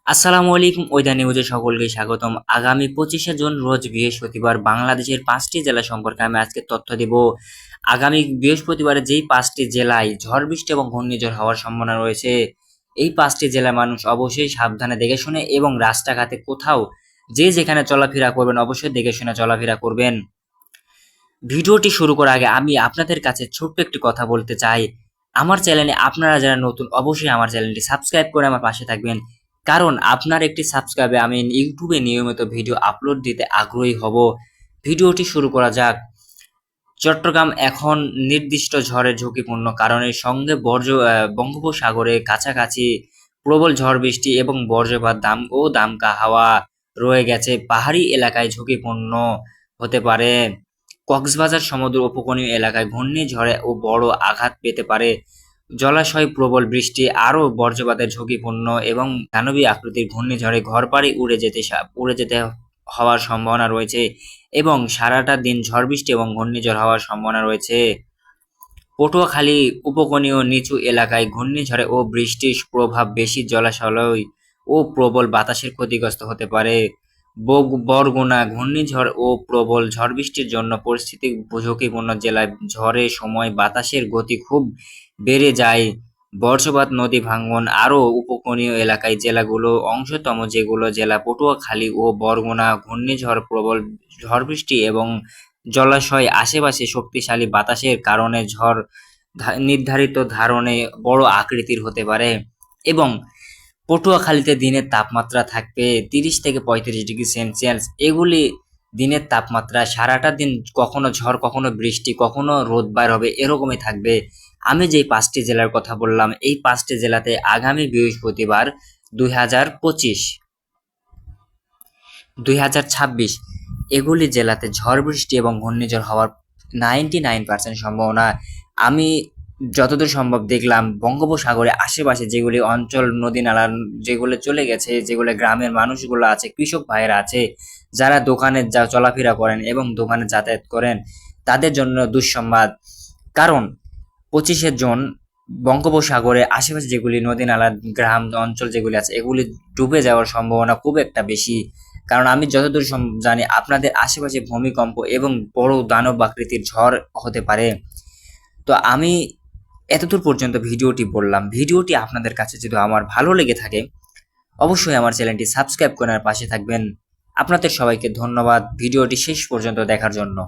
আসসালামু আলাইকুম ওয়েদা নিউজে সকলকে স্বাগতম। আগামী 25শে জুন রোজ বৃহস্পতিবার বাংলাদেশের 5টি জেলা সম্পর্কে আমি আজকে তথ্য দেব। আগামী বৃহস্পতিবারে যেই 5টি জেলায় ঝড় বৃষ্টি এবং ঘূর্ণিঝড় হওয়ার সম্ভাবনা রয়েছে, এই 5টি জেলার মানুষ অবশ্যই সাবধানে দেখে শুনে এবং রাস্তাঘাটে কোথাও যে যেখানে চলাফেরা করবেন অবশ্যই দেখে শুনে চলাফেরা করবেন। ভিডিওটি শুরু করার আগে আমি আপনাদের কাছে ছোট্ট একটি কথা বলতে চাই। আমার চ্যানেলে আপনারা যারা নতুন অবশ্যই আমার চ্যানেলটি সাবস্ক্রাইব করে আমার পাশে থাকবেন, কারণ আপনার একটি সাবস্ক্রাইবে আমি ইউটিউবে নিয়মিত ভিডিও আপলোড দিতে আগ্রহী হব। ভিডিওটি শুরু করা যাক। চট্টগ্রাম এখন নির্দিষ্ট ঝড়ের ঝুঁকিপূর্ণ কারণের সঙ্গে বঙ্গোপসাগরে কাছাকাছি প্রবল ঝড় বৃষ্টি এবং বজ্রপাত দামকা হাওয়া রয়ে গেছে। পাহাড়ি এলাকায় ঝুঁকিপূর্ণ হতে পারে। কক্সবাজার সমুদ্র উপকূলীয় এলাকায় ঘূর্ণিঝড়ে ও বড় আঘাত পেতে পারে। জলাশয় প্রবল বৃষ্টি আরও বজ্রপাতের ঝুঁকিপূর্ণ এবং দানবী আকৃতির ঘূর্ণিঝড়ে ঘরবাড়ি উড়ে যেতে হওয়ার সম্ভাবনা রয়েছে এবং সারাটা দিন ঝড় বৃষ্টি এবং ঘূর্ণিঝড় হওয়ার সম্ভাবনা রয়েছে। পটুয়াখালী উপকূলীয় নিচু এলাকায় ঘূর্ণিঝড়ে ও বৃষ্টির প্রভাব বেশি, জলাশয় ও প্রবল বাতাসের ক্ষতিগ্রস্ত হতে পারে। বরগুনা ঘূর্ণিঝড় ও প্রবল ঝড় বৃষ্টির জন্য পরিস্থিতি ঝুঁকিপূর্ণ জেলায় ঝড়ের সময় বাতাসের গতি খুব বেড়ে যায়। বর্ষপাত, নদী ভাঙ্গন আরও উপকূলীয় এলাকায় জেলাগুলো অংশতম, যেগুলো জেলা পটুয়াখালী ও বরগুনা ঘূর্ণিঝড়, প্রবল ঝড় বৃষ্টি এবং জলাশয় আশেপাশে শক্তিশালী বাতাসের কারণে ঝড় নির্ধারিত ধারণে বড় আকৃতির হতে পারে এবং পটুয়াখালীতে দিনের তাপমাত্রা থাকবে 30 থেকে 35 ডিগ্রি সেলসিয়াস। এগুলি দিনের তাপমাত্রা সারাটা দিন কখনো ঝড়, কখনো বৃষ্টি, কখনো রোদ বাইর হবে, এরকমই থাকবে। আমি যেই 5টি জেলার কথা বললাম, এই 5টি জেলাতে আগামী বৃহস্পতিবার 2025, 2026 এগুলি জেলাতে ঝড় বৃষ্টি এবং ঘূর্ণিঝড় হওয়ার 99% সম্ভাবনা। আমি যতদূর সম্ভব দেখলাম বঙ্গোপসাগরে আশেপাশে যেগুলি অঞ্চল, নদী নালা যেগুলো চলে গেছে, যেগুলো গ্রামের মানুষগুলো আছে, কৃষক ভাইয়েরা আছে, যারা দোকানে চলাফেরা করেন এবং দোকানে যাতায়াত করেন, তাদের জন্য দুঃসংবাদ। কারণ 25শে জুন বঙ্গোপসাগরে আশেপাশে যেগুলি নদী নালা, গ্রাম অঞ্চল যেগুলি আছে, এগুলি ডুবে যাওয়ার সম্ভাবনা খুব একটা বেশি। কারণ আমি যতদূর জানি আপনাদের আশেপাশে ভূমিকম্প এবং বড় দানব আকৃতির ঝড় হতে পারে। তো আমি এতদূর পর্যন্ত ভিডিওটি বললাম। ভিডিওটি আপনাদের কাছে যদি আমার ভালো লেগে থাকে অবশ্যই আমার চ্যানেলটি সাবস্ক্রাইব করে আমার পাশে থাকবেন। আপনাদের সবাইকে ধন্যবাদ ভিডিওটি শেষ পর্যন্ত দেখার জন্য।